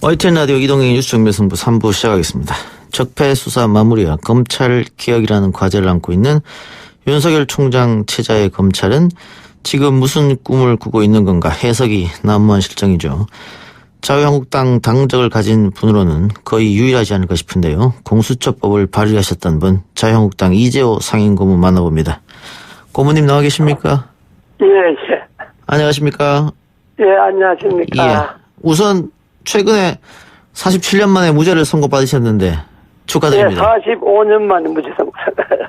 YTN 라디오 이동의 뉴스 정밀승부 3부 시작하겠습니다. 적폐 수사 마무리와 검찰 개혁이라는 과제를 안고 있는 윤석열 총장 체자의 검찰은 지금 무슨 꿈을 꾸고 있는 건가 해석이 난무한 실정이죠. 자유한국당 당적을 가진 분으로는 거의 유일하지 않을까 싶은데요. 공수처법을 발의하셨던 분, 자유한국당 이재호 상임고문 만나봅니다. 고문님 나와 계십니까? 예, 예. 안녕하십니까? 예, 안녕하십니까? 예. 우선 최근에 47년 만에 무죄를 선고받으셨는데 축하드립니다. 예, 45년 만에 무죄 선고.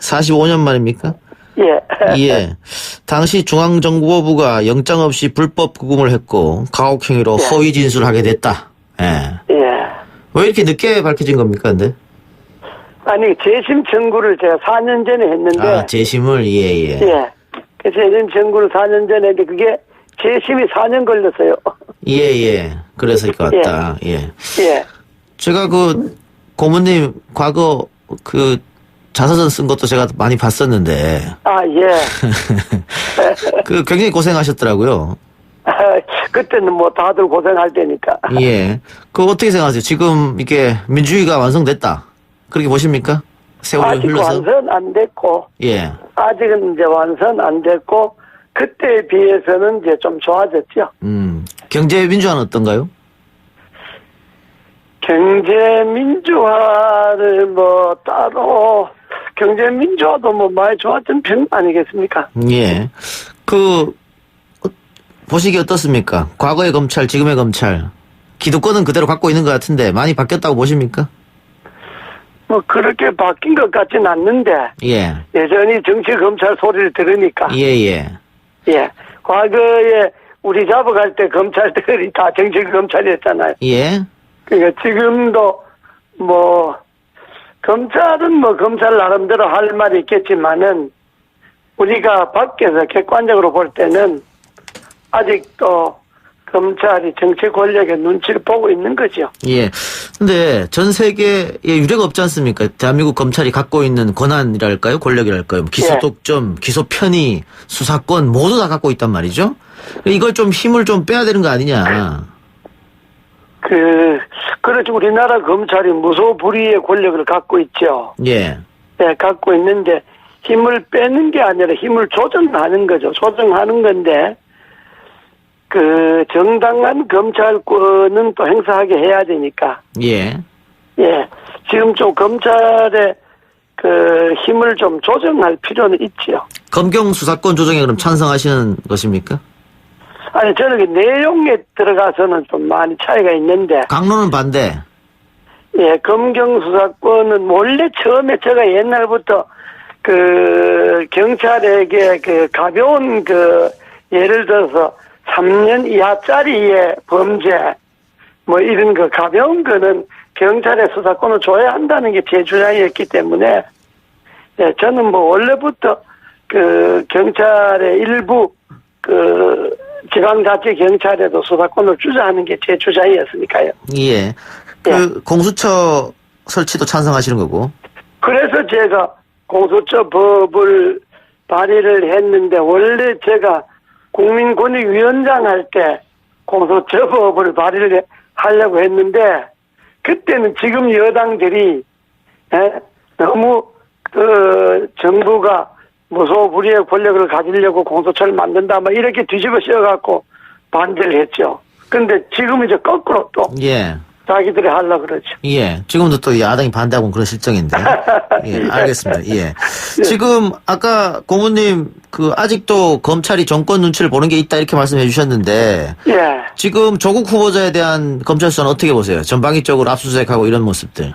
45년 만입니까? 예. 예. 당시 중앙정보부가 영장 없이 불법 구금을 했고 가혹행위로 허위 진술하게 됐다. 예. 예. 왜 이렇게 늦게 밝혀진 겁니까, 근데? 아니, 재심 청구를 제가 4년 전에 했는데. 아, 재심을, 예. 예. 그 재심 청구를 4년 전에 했는데 그게 재심이 4년 걸렸어요. 예. 그래서 이렇게 왔다. 예. 예. 제가 고모님 과거 자서전 쓴 것도 제가 많이 봤었는데. 아, 예. 굉장히 고생하셨더라고요. 그때는 뭐 다들 고생할 때니까. 예. 어떻게 생각하세요? 지금 이게 민주주의가 완성됐다. 그렇게 보십니까? 세월이 아직 흘러서. 완성 안 됐고. 예. 아직은 이제 완성 안 됐고, 그때에 비해서는 이제 좀 좋아졌죠. 경제 민주화는 어떤가요? 경제 민주화를 뭐 따로 경제 민주화도 뭐 많이 좋았던 편 아니겠습니까? 예. 보시기 어떻습니까? 과거의 검찰, 지금의 검찰. 기득권은 그대로 갖고 있는 것 같은데 많이 바뀌었다고 보십니까? 뭐 그렇게 바뀐 것 같진 않는데. 예. 여전히 정치 검찰 소리를 들으니까. 예. 예. 과거에 우리 잡아갈 때 검찰들이 다 정치 검찰이었잖아요. 예. 그러니까 지금도 뭐 검찰은 뭐 검찰 나름대로 할 말이 있겠지만은 우리가 밖에서 객관적으로 볼 때는 아직도 검찰이 정치 권력의 눈치를 보고 있는 거죠. 예. 근데 전 세계에 유례가 없지 않습니까? 대한민국 검찰이 갖고 있는 권한이랄까요? 권력이랄까요? 기소 독점, 기소 편의, 수사권 모두 다 갖고 있단 말이죠? 이걸 좀 힘을 좀 빼야 되는 거 아니냐. 그렇죠. 우리나라 검찰이 무소불위의 권력을 갖고 있죠. 예. 예, 갖고 있는데 힘을 빼는 게 아니라 힘을 조정하는 거죠. 조정하는 건데, 정당한 검찰권은 또 행사하게 해야 되니까. 예. 예. 지금 좀 검찰의 힘을 좀 조정할 필요는 있지요. 검경 수사권 조정에 그럼 찬성하시는 것입니까? 아니, 저는 그 내용에 들어가서는 좀 많이 차이가 있는데. 강론은 반대. 예, 검경 수사권은 원래 처음에 제가 옛날부터 경찰에게 가벼운 예를 들어서 3년 이하짜리의 범죄, 뭐 이런 가벼운 거는 경찰의 수사권을 줘야 한다는 게 제 주장이었기 때문에, 예, 저는 뭐 원래부터 경찰의 일부 지방자치 경찰에도 수사권을 주자 하는 게 제 주장이었으니까요. 예. 공수처 설치도 찬성하시는 거고. 그래서 제가 공수처법을 발의를 했는데, 원래 제가 국민권익위원장 할 때 공수처법을 발의를 하려고 했는데, 그때는 지금 여당들이 너무 정부가 무소불위의 권력을 가지려고 공수처를 만든다, 막 이렇게 뒤집어 씌워갖고 반대를 했죠. 근데 지금 이제 거꾸로 또. 예. 자기들이 하려고 그러죠. 예. 지금도 또 야당이 반대하고 그런 실정인데. 예. 알겠습니다. 예. 지금 아까 고모님 아직도 검찰이 정권 눈치를 보는 게 있다 이렇게 말씀해 주셨는데. 예. 지금 조국 후보자에 대한 검찰 수사는 어떻게 보세요? 전방위적으로 압수수색하고 이런 모습들.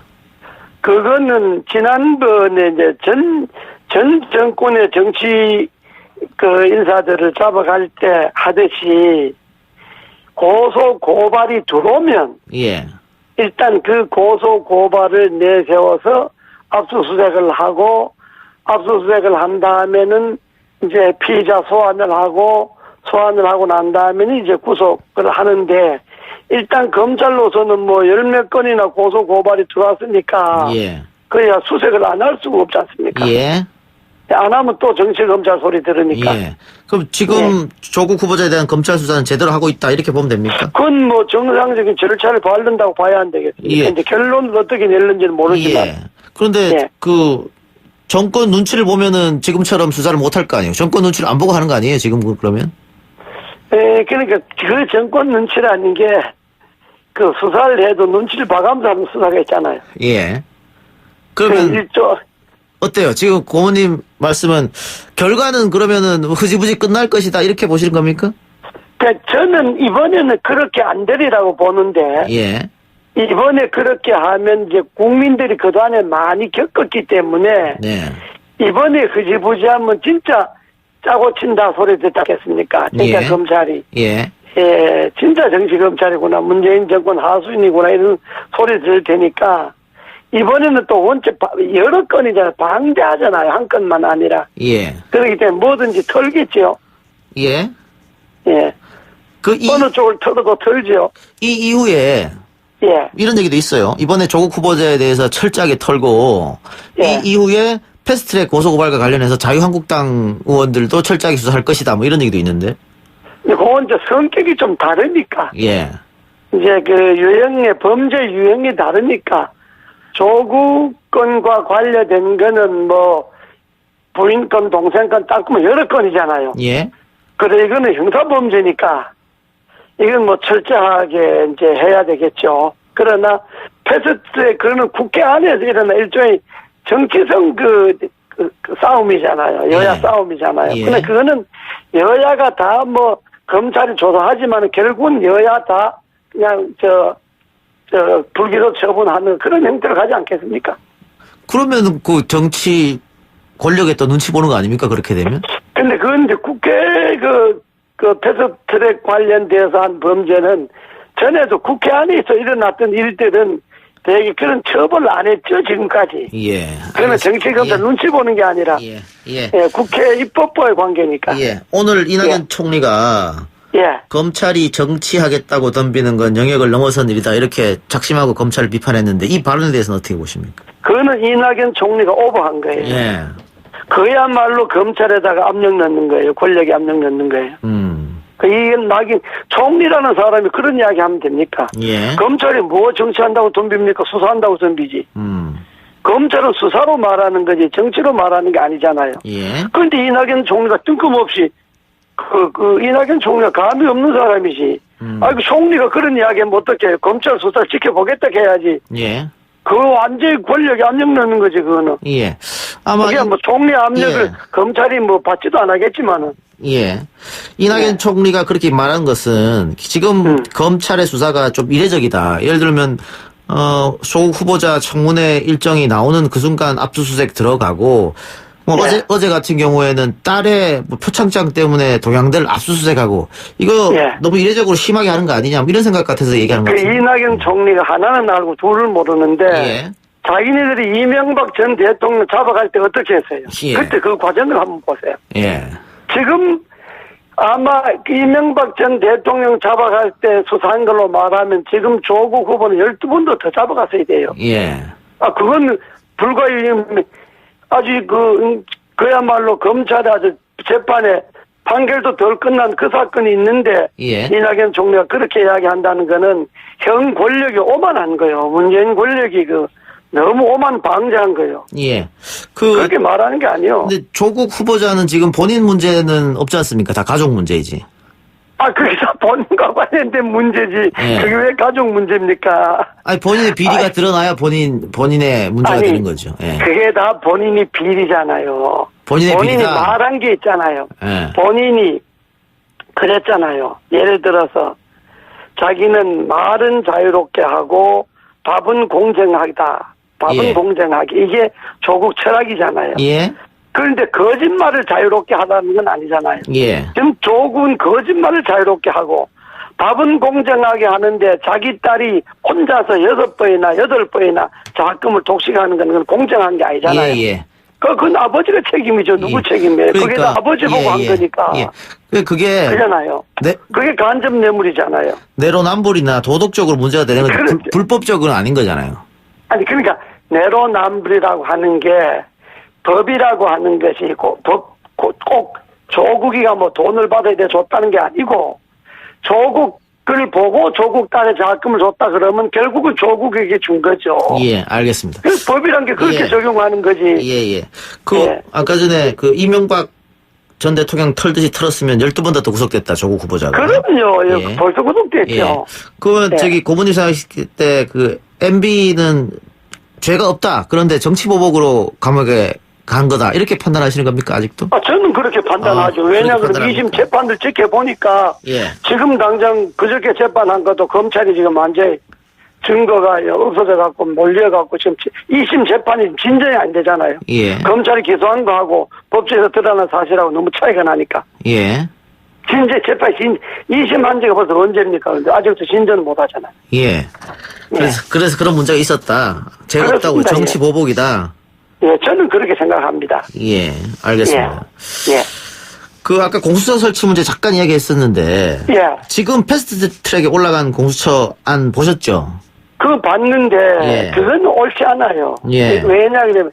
그거는 지난번에 이제 전 정권의 정치 인사들을 잡아갈 때 하듯이 고소 고발이 들어오면. 예. 일단 고소 고발을 내세워서 압수수색을 하고, 압수수색을 한 다음에는 이제 피의자 소환을 하고 난 다음에는 이제 구속을 하는데, 일단 검찰로서는 뭐 10몇 건이나 고소 고발이 들어왔으니까. 예. 그래야 수색을 안 할 수가 없지 않습니까? 예. 안 하면 또 정치검찰 소리 들으니까. 예. 그럼 지금 조국 후보자에 대한 검찰 수사는 제대로 하고 있다 이렇게 보면 됩니까? 그건 뭐 정상적인 절차를 밟는다고 봐야 안 되겠습니다. 예. 이제 결론을 어떻게 낼는지는 모르지만. 예. 그런데 예. 그 정권 눈치를 보면은 지금처럼 수사를 못 할 거 아니에요. 정권 눈치를 안 보고 하는 거 아니에요, 지금 그러면? 예, 그러니까 그 정권 눈치라는 게 그 수사를 해도 눈치를 봐가면서 하는 수사가 있잖아요. 예. 그 그러면 일조, 어때요? 지금 고모님 말씀은 결과는 그러면은 흐지부지 끝날 것이다 이렇게 보시는 겁니까? 그러니까 저는 이번에는 그렇게 안 되리라고 보는데 예. 이번에 그렇게 하면 이제 국민들이 그동안에 많이 겪었기 때문에 네. 이번에 흐지부지하면 진짜 짜고 친다 소리 듣겠습니까? 진짜 예. 검찰이. 예. 예, 진짜 정치검찰이구나. 문재인 정권 하수인이구나. 이런 소리 들을 테니까 이번에는 또 원체 여러 건이잖아요. 방대하잖아요. 한 건만 아니라. 예. 그렇기 때문에 뭐든지 털겠죠. 예. 예. 그 어느 쪽을 털어도 털죠. 이 이후에 예. 이런 얘기도 있어요. 이번에 조국 후보자에 대해서 철저하게 털고 예. 이 이후에 패스트트랙 고소고발과 관련해서 자유한국당 의원들도 철저하게 수사할 것이다. 뭐 이런 얘기도 있는데. 그건 이제 성격이 좀 다르니까. 예. 이제 그 유형의 범죄 유형이 다르니까 조국 건과 관련된 거는 뭐 부인 건, 동생 건 딱 보면 여러 건이잖아요. 예. 그래 이거는 형사범죄니까 이건 뭐 철저하게 이제 해야 되겠죠. 그러나 패스트트랙 그거는 국회 안에서 일어나 일종의 정치성 그 싸움이잖아요. 여야 예. 싸움이잖아요. 예. 근데 그거는 여야가 다 뭐 검찰이 조사하지만 결국은 여야 다 그냥 불기소 처분하는 그런 형태를 가지 않겠습니까? 그러면 그 정치 권력에 또 눈치 보는 거 아닙니까? 그렇게 되면? 근데 그건 이제 국회 그 패스트트랙 관련돼서 한 범죄는 전에도 국회 안에서 일어났던 일들은 되게 그런 처벌을 안 했죠, 지금까지. 예. 그러면 정치검사 예. 눈치 보는 게 아니라 예. 예. 예, 국회 입법부의 관계니까. 예. 오늘 이낙연 예. 총리가 예. 검찰이 정치하겠다고 덤비는 건 영역을 넘어선 일이다. 이렇게 작심하고 검찰을 비판했는데 이 발언에 대해서는 어떻게 보십니까? 그거는 이낙연 총리가 오버한 거예요. 예. 그야말로 검찰에다가 압력 넣는 거예요. 권력에 압력 넣는 거예요. 이게 총리라는 사람이 그런 이야기 하면 됩니까? 예. 검찰이 뭐 정치한다고 덤빕니까? 수사한다고 덤비지. 검찰은 수사로 말하는 거지 정치로 말하는 게 아니잖아요. 예. 그런데 이낙연 총리가 뜬금없이 이낙연 총리가 감이 없는 사람이지. 그 총리가 그런 이야기하면 어떡해. 검찰 수사를 지켜보겠다 해야지. 예. 그거 완전히 권력에 압력 넣는 거지, 그거는. 예. 아마 그게 뭐 총리 압력을 예. 검찰이 뭐 받지도 안 하겠지만은. 예. 이낙연 네. 총리가 그렇게 말한 것은 지금 검찰의 수사가 좀 이례적이다. 예를 들면 조국 후보자 청문회 일정이 나오는 그 순간 압수수색 들어가고 뭐 네. 어제 같은 경우에는 딸의 뭐 표창장 때문에 동양대를 압수수색하고 이거 네. 너무 이례적으로 심하게 하는 거 아니냐 뭐 이런 생각 같아서 얘기하는 것 그 같습니다. 이낙연 총리가 하나는 알고 둘을 모르는데 예. 자기네들이 이명박 전 대통령 잡아갈 때 어떻게 했어요? 예. 그때 그 과정을 한번 보세요. 예. 지금 아마 이명박 전 대통령 잡아갈 때 수사한 걸로 말하면 지금 조국 후보는 12번도 더 잡아갔어야 돼요. 예. 그건 아주 그야말로 검찰의 아주 재판에 판결도 덜 끝난 그 사건이 있는데 예. 이낙연 총리가 그렇게 이야기한다는 거는 형 권력이 오만한 거예요. 문재인 권력이 너무 오만 방자한 거예요. 예. 그렇게 말하는 게 아니에요. 근데 조국 후보자는 지금 본인 문제는 없지 않습니까? 다 가족 문제이지. 그게 다 본인과 관련된 문제지. 예. 그게 왜 가족 문제입니까? 아니 본인의 비리가 드러나야 본인의 문제가 되는 거죠. 예. 그게 다 본인이 비리잖아요. 본인의 본인이 비리다. 말한 게 있잖아요. 예. 본인이 그랬잖아요. 예를 들어서 자기는 말은 자유롭게 하고 밥은 공정하다. 밥은 예. 공정하게. 이게 조국 철학이잖아요. 예. 그런데 거짓말을 자유롭게 하라는 건 아니잖아요. 예. 지금 조국은 거짓말을 자유롭게 하고 밥은 공정하게 하는데 자기 딸이 혼자서 6번이나 8번이나 자금을 독식하는 건 공정한 게 아니잖아요. 예. 예. 그건 아버지가 책임이죠. 누구 책임이에요? 그게 다 아버지 보고 한 거니까. 그게 그잖아요. 네, 그게 간접 뇌물이잖아요. 내로남불이나 도덕적으로 문제가 되는 건 그렇죠. 불법적으로는 아닌 거잖아요. 아니 그러니까 내로남불이라고 하는 게 법이라고 하는 것이 꼭 조국이가 뭐 돈을 받아야 돼 줬다는 게 아니고 조국을 보고 조국 딸의 자금을 줬다 그러면 결국은 조국에게 준 거죠. 예, 알겠습니다. 그래서 법이란 게 그렇게 예. 적용하는 거지. 예. 예. 아까 전에 이명박 전 대통령 털듯이 털었으면 12번 더 구속됐다, 조국 후보자가. 그럼요. 예. 벌써 구속됐죠. 예. 그러면 예. 고모님 생각하실 때 MB는 죄가 없다. 그런데 정치보복으로 감옥에 간 거다. 이렇게 판단하시는 겁니까, 아직도? 저는 그렇게 판단하죠. 그렇게 왜냐하면 판단합니까? 2심 재판들 지켜보니까 예. 지금 당장 그저께 재판한 것도 검찰이 지금 완전히 증거가 없어져 갖고 몰려 갖고 지금 2심 재판이 진전이 안 되잖아요. 예. 검찰이 기소한 거하고 법정에서 드러난 사실하고 너무 차이가 나니까. 예. 재판 2심 한 지가 벌써 언제입니까? 근데 아직도 진전을 못 하잖아요. 예. 그래서 그런 문제가 있었다. 죄가 없다고 그렇습니다. 정치보복이다. 예, 저는 그렇게 생각합니다. 예. 알겠습니다. 예. 아까 공수처 설치 문제 잠깐 이야기했었는데. 예. 지금 패스트 트랙에 올라간 공수처 안 보셨죠? 그거 봤는데, 예. 그건 옳지 않아요. 예. 왜냐하면,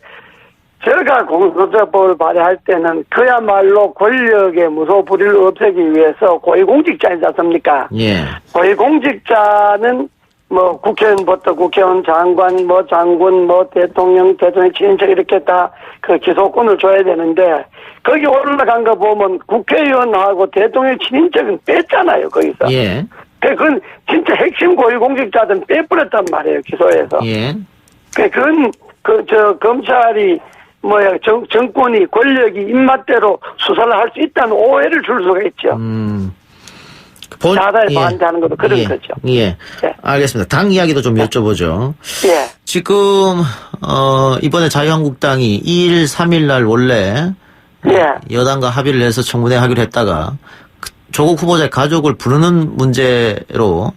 제가 공수처법을 발의할 때는 그야말로 권력의 무소 불위를 없애기 위해서 고위공직자이지 않습니까? 예. 고위공직자는 뭐 국회의원부터 국회의원, 장관, 뭐 장군, 뭐 대통령 친인척 이렇게 다 그 기소권을 줘야 되는데 거기 올라간 거 보면 국회의원하고 대통령 친인척은 뺐잖아요, 거기서. 예. 그건 진짜 핵심 고위공직자들은 빼버렸단 말이에요, 기소에서. 예. 그건 검찰이 정권이 권력이 입맛대로 수사를 할 수 있다는 오해를 줄 수가 있죠. 자다에 반대하는 것도 그런 거죠. 예. 예. 알겠습니다. 당 이야기도 좀 여쭤보죠. 예. 지금 이번에 자유한국당이 2일, 3일 날 원래 예. 여당과 합의를 해서 청문회 하기로 했다가 조국 후보자의 가족을 부르는 문제로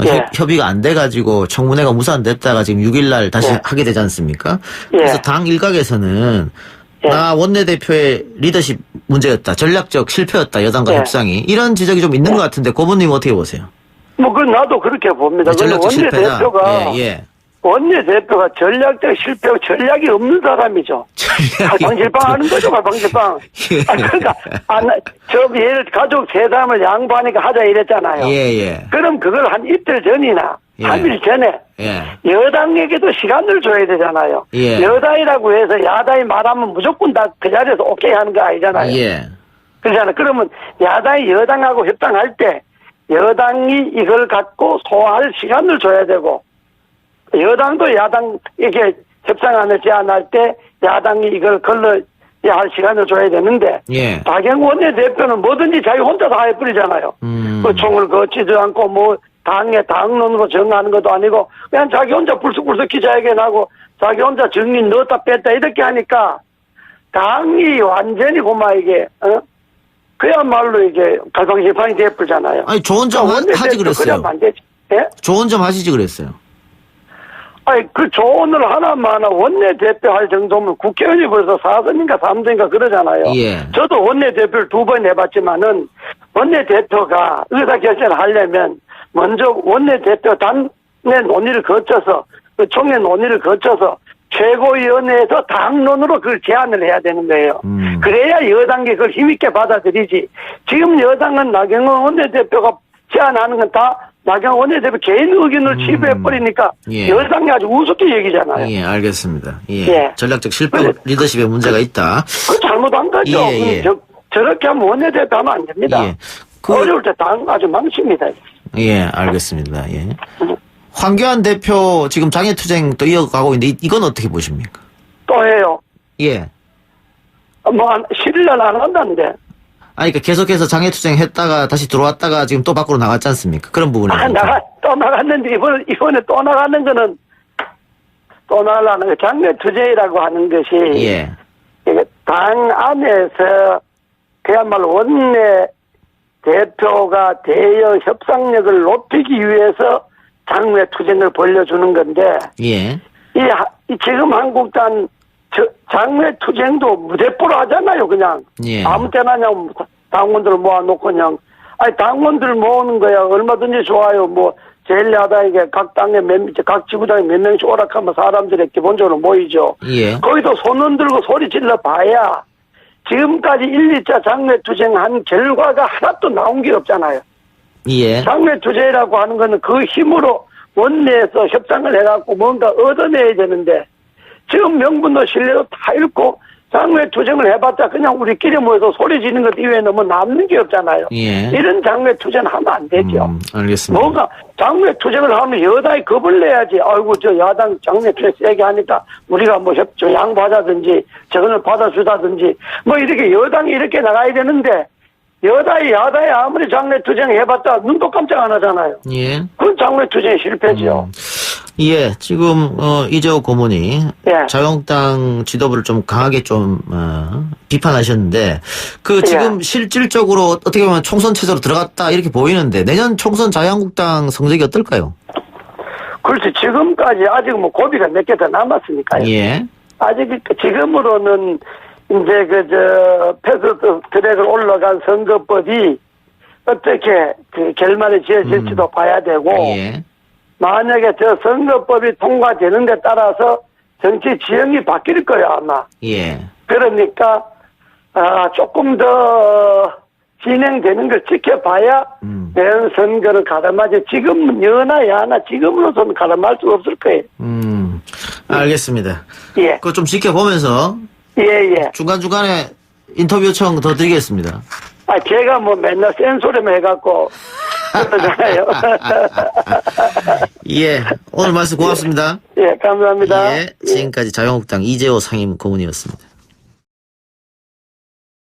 예. 협의가 안 돼가지고 청문회가 무산됐다가 지금 6일 날 다시 예. 하게 되지 않습니까? 예. 그래서 당 일각에서는 예. 나 원내대표의 리더십 문제였다. 전략적 실패였다. 여당과 예. 협상이. 이런 지적이 좀 있는 것 같은데 고모님 어떻게 보세요? 나도 그렇게 봅니다. 전략적 실패다. 원내대표가 예. 원내대표가 전략적 실패고 전략이 없는 사람이죠. 방실빵 하는 거죠, 방실빵. 예. 그러니까 예를 가족 세 사람을 양보하니까 하자 이랬잖아요. 예. 그럼 그걸 한 이틀 전이나 예. 3일 전에 예. 여당에게도 시간을 줘야 되잖아요. 예. 여당이라고 해서 야당이 말하면 무조건 다 그 자리에서 오케이 하는 거 아니잖아요. 예. 그렇잖아요. 그러면 야당이 여당하고 협상할 때 여당이 이걸 갖고 소화할 시간을 줘야 되고 여당도 야당에게 협상안을 제안할 때 야당이 이걸 걸러야 할 시간을 줘야 되는데 예. 박영우 원내대표는 뭐든지 자기 혼자 다 해버리잖아요. 그 총을 거치지도 않고 뭐 당론으로 정하는 것도 아니고 그냥 자기 혼자 불쑥불쑥 기자회견하고 자기 혼자 정리 넣었다 뺐다 이렇게 하니까 당이 완전히 이게 그야말로 이게 갈팡질팡이 돼버리잖아요. 아니 좋은 점 하지 그랬어요. 그러면 안 되지. 예? 좋은 점 하시지 그랬어요. 그 조언을 하나만 원내대표 할 정도면 국회의원이 벌써 4선인가 3선인가 그러잖아요. 예. 저도 원내대표를 2번 해봤지만은 원내대표가 의사결정을 하려면 먼저 원내대표 당의 논의를 거쳐서 그 총회 논의를 거쳐서 최고위원회에서 당론으로 그걸 제안을 해야 되는 거예요. 그래야 여당이 그걸 힘있게 받아들이지. 지금 여당은 나경원 원내대표가 제안하는 건 다 나경원 원내대표 개인 의견을 취급해버리니까 예. 여당이 아주 우습게 얘기잖아요. 예, 알겠습니다. 예. 예. 전략적 실패 리더십에 문제가 있다. 그 잘못한 거죠. 예. 저렇게 하면 원내대표 하면 안 됩니다. 예. 어려울 때 당 아주 망칩니다. 예, 알겠습니다. 예. 황교안 대표 지금 장애투쟁 또 이어가고 있는데 이건 어떻게 보십니까? 또 해요. 예. 10일 날 안 한다는데. 그러니까 계속해서 장애투쟁 했다가 다시 들어왔다가 지금 또 밖으로 나갔지 않습니까? 그런 부분에. 또 나갔는데 이번에 또 나가는 거는 또 나가는 거 장외투쟁이라고 하는 것이. 예. 이게 당 안에서 그야말로 원내 대표가 대여 협상력을 높이기 위해서 장외투쟁을 벌려주는 건데. 예. 지금 한국당 장외투쟁도 무대포로 하잖아요, 그냥. 예. 아무 때나 그냥 당원들을 모아놓고 그냥. 당원들 모으는 거야. 얼마든지 좋아요. 제1야당에게 각 당에 각 지구당에 몇 명씩 오락하면 사람들이 기본적으로 모이죠. 예. 거기도 손 흔들고 소리 질러 봐야 지금까지 1, 2차 장외투쟁한 결과가 하나도 나온 게 없잖아요. 예. 장외투쟁이라고 하는 거는 그 힘으로 원내에서 협상을 해갖고 뭔가 얻어내야 되는데 지금 명분도 신뢰도 다 잃고 장외투쟁을 해봤자 그냥 우리끼리 모여서 소리 지르는 것 이외에는 뭐 남는 게 없잖아요. 예. 이런 장외투쟁 하면 안 되죠. 알겠습니다. 뭔가 장외투쟁을 하면 여당이 겁을 내야지. 아이고 저 야당 장외투쟁 세게 하니까 우리가 뭐 양보하자든지 저거를 받아주다든지 뭐 이렇게 여당이 이렇게 나가야 되는데 야당이 아무리 장외투쟁 해봤자 눈도 깜짝 안 하잖아요. 예. 그건 장외투쟁 실패죠. 예, 지금 이재호 고문이 예. 자유한국당 지도부를 좀 강하게 좀 비판하셨는데 그 지금 예. 실질적으로 어떻게 보면 총선 체제로 들어갔다 이렇게 보이는데 내년 총선 자유한국당 성적이 어떨까요? 그렇지. 지금까지 아직 뭐 고비가 몇 개 더 남았으니까요. 예. 아직 지금으로는 이제 패스트 트랙을 올라간 선거법이 어떻게 그 결말에 지어질지도 봐야 되고 예. 만약에 저 선거법이 통과되는 데 따라서 정치 지형이 바뀔 거야 아마. 예. 그러니까 조금 더 진행되는 걸 지켜봐야 내년 선거를 가름하지 지금 여나 야나 지금으로서는 가름할 수 없을 거예요. 알겠습니다. 예. 그거 좀 지켜보면서 예. 중간중간에 인터뷰 요청 더 드리겠습니다. 제가 뭐 맨날 센 소리만 해갖고 그러잖아요. 예. 오늘 말씀 고맙습니다. 예, 감사합니다. 예. 지금까지 자유한국당 이재호 상임 고문이었습니다.